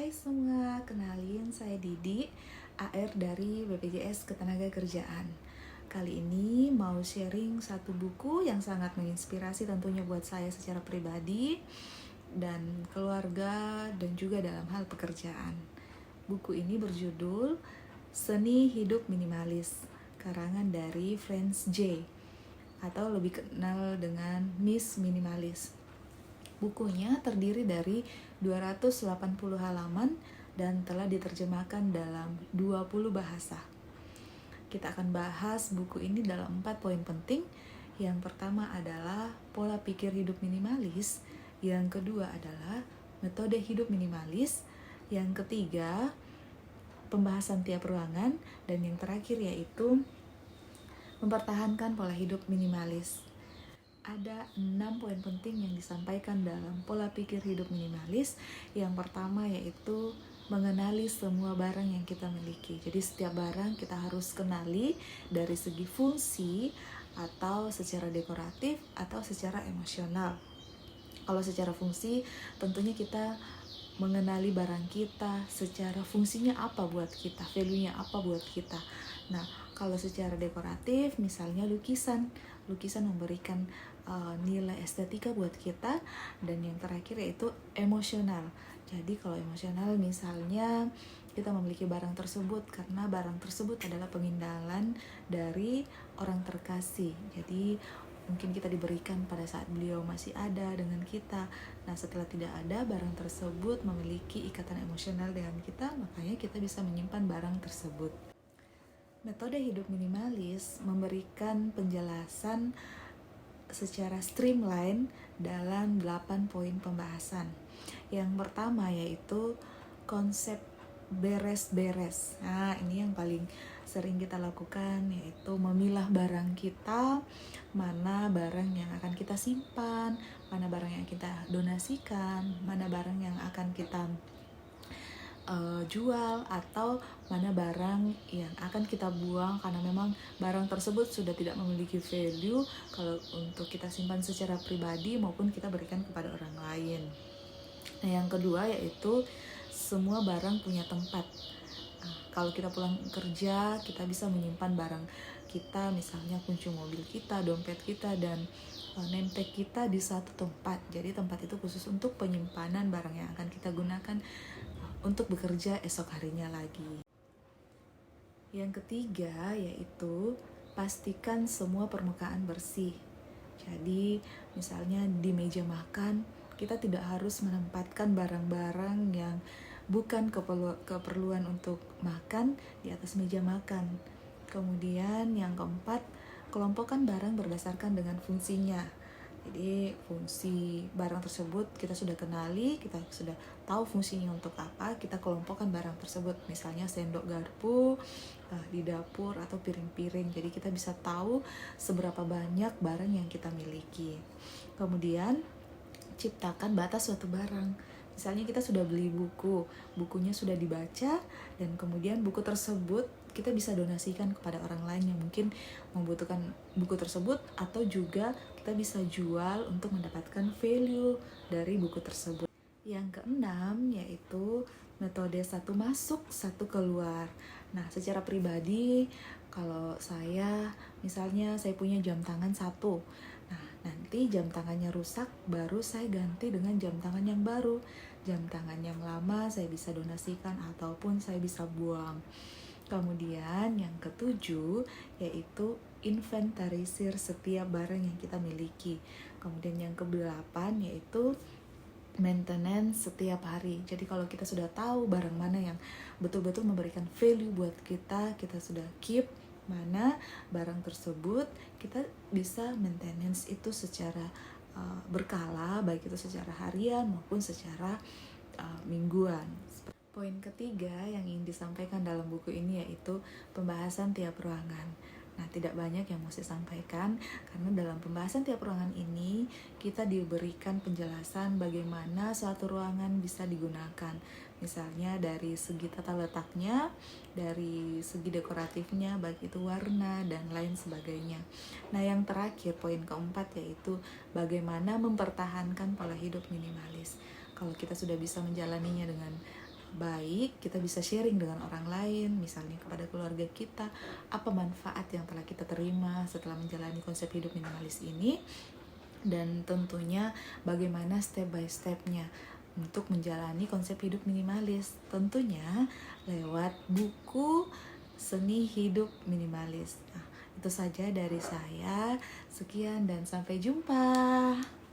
Hai semua, kenalin saya Didi, AR dari BPJS Ketenagakerjaan. Kali ini mau sharing satu buku yang sangat menginspirasi tentunya buat saya secara pribadi dan keluarga dan juga dalam hal pekerjaan. Buku ini berjudul Seni Hidup Minimalis, karangan dari Franz J. atau lebih kenal dengan Miss Minimalis. Bukunya terdiri dari 280 halaman dan telah diterjemahkan dalam 20 bahasa. Kita akan bahas buku ini dalam 4 poin penting. Yang pertama adalah pola pikir hidup minimalis. Yang kedua adalah metode hidup minimalis. Yang ketiga, pembahasan tiap ruangan. Dan yang terakhir yaitu mempertahankan pola hidup minimalis. Ada 6 poin penting yang disampaikan dalam pola pikir hidup minimalis. Yang pertama yaitu mengenali semua barang yang kita miliki. Jadi setiap barang kita harus kenali dari segi fungsi atau secara dekoratif atau secara emosional. Kalau secara fungsi tentunya kita mengenali barang kita secara fungsinya apa buat kita, value-nya apa buat kita. Nah, kalau secara dekoratif misalnya lukisan memberikan nilai estetika buat kita. Dan yang terakhir yaitu emosional. Jadi kalau emosional misalnya kita memiliki barang tersebut karena barang tersebut adalah pengindalan dari orang terkasih. Jadi mungkin kita diberikan pada saat beliau masih ada dengan kita. Nah, setelah tidak ada, barang tersebut memiliki ikatan emosional dengan kita, makanya kita bisa menyimpan barang tersebut. Metode hidup minimalis memberikan penjelasan secara streamline dalam 8 poin pembahasan. Yang pertama yaitu konsep beres-beres. Nah, ini yang paling sering kita lakukan, yaitu memilah barang kita, mana barang yang akan kita simpan, mana barang yang kita donasikan, mana barang yang akan kita jual, atau mana barang yang akan kita buang karena memang barang tersebut sudah tidak memiliki value kalau untuk kita simpan secara pribadi maupun kita berikan kepada orang lain. Nah, yang kedua yaitu semua barang punya tempat. Kalau kita pulang kerja, kita bisa menyimpan barang kita, misalnya kunci mobil kita, dompet kita, dan name tag kita di satu tempat. Jadi tempat itu khusus untuk penyimpanan barang yang akan kita gunakan untuk bekerja esok harinya lagi. Yang ketiga yaitu pastikan semua permukaan bersih. Jadi misalnya di meja makan, kita tidak harus menempatkan barang-barang yang bukan keperluan untuk makan di atas meja makan. Kemudian yang keempat, kelompokkan barang berdasarkan dengan fungsinya. Jadi fungsi barang tersebut kita sudah kenali, kita sudah tahu fungsinya untuk apa, kita kelompokkan barang tersebut. Misalnya sendok garpu di dapur atau piring-piring. Jadi kita bisa tahu seberapa banyak barang yang kita miliki. Kemudian ciptakan batas suatu barang. Misalnya kita sudah beli buku, bukunya sudah dibaca, dan kemudian buku tersebut kita bisa donasikan kepada orang lain yang mungkin membutuhkan buku tersebut, atau juga kita bisa jual untuk mendapatkan value dari buku tersebut. Yang keenam yaitu metode satu masuk, satu keluar. Nah, secara pribadi kalau saya, misalnya saya punya jam tangan satu. Nah, nanti jam tangannya rusak, baru saya ganti dengan jam tangan yang baru. Jam tangan yang lama saya bisa donasikan ataupun saya bisa buang. Kemudian yang ketujuh yaitu inventarisir setiap barang yang kita miliki. Kemudian yang kedelapan yaitu maintenance setiap hari. Jadi kalau kita sudah tahu barang mana yang betul-betul memberikan value buat kita, kita sudah keep mana barang tersebut, kita bisa maintenance itu secara berkala, baik itu secara harian maupun secara mingguan. Poin ketiga yang ingin disampaikan dalam buku ini yaitu pembahasan tiap ruangan. Nah, tidak banyak yang mau saya sampaikan karena dalam pembahasan tiap ruangan ini kita diberikan penjelasan bagaimana suatu ruangan bisa digunakan. Misalnya dari segi tata letaknya, dari segi dekoratifnya, baik itu warna dan lain sebagainya. Nah, yang terakhir poin keempat yaitu bagaimana mempertahankan pola hidup minimalis. Kalau kita sudah bisa menjalaninya dengan baik, kita bisa sharing dengan orang lain, misalnya kepada keluarga kita, apa manfaat yang telah kita terima setelah menjalani konsep hidup minimalis ini, dan tentunya bagaimana step by stepnya untuk menjalani konsep hidup minimalis, tentunya lewat buku Seni Hidup Minimalis. Nah, itu saja dari saya. Sekian dan sampai jumpa.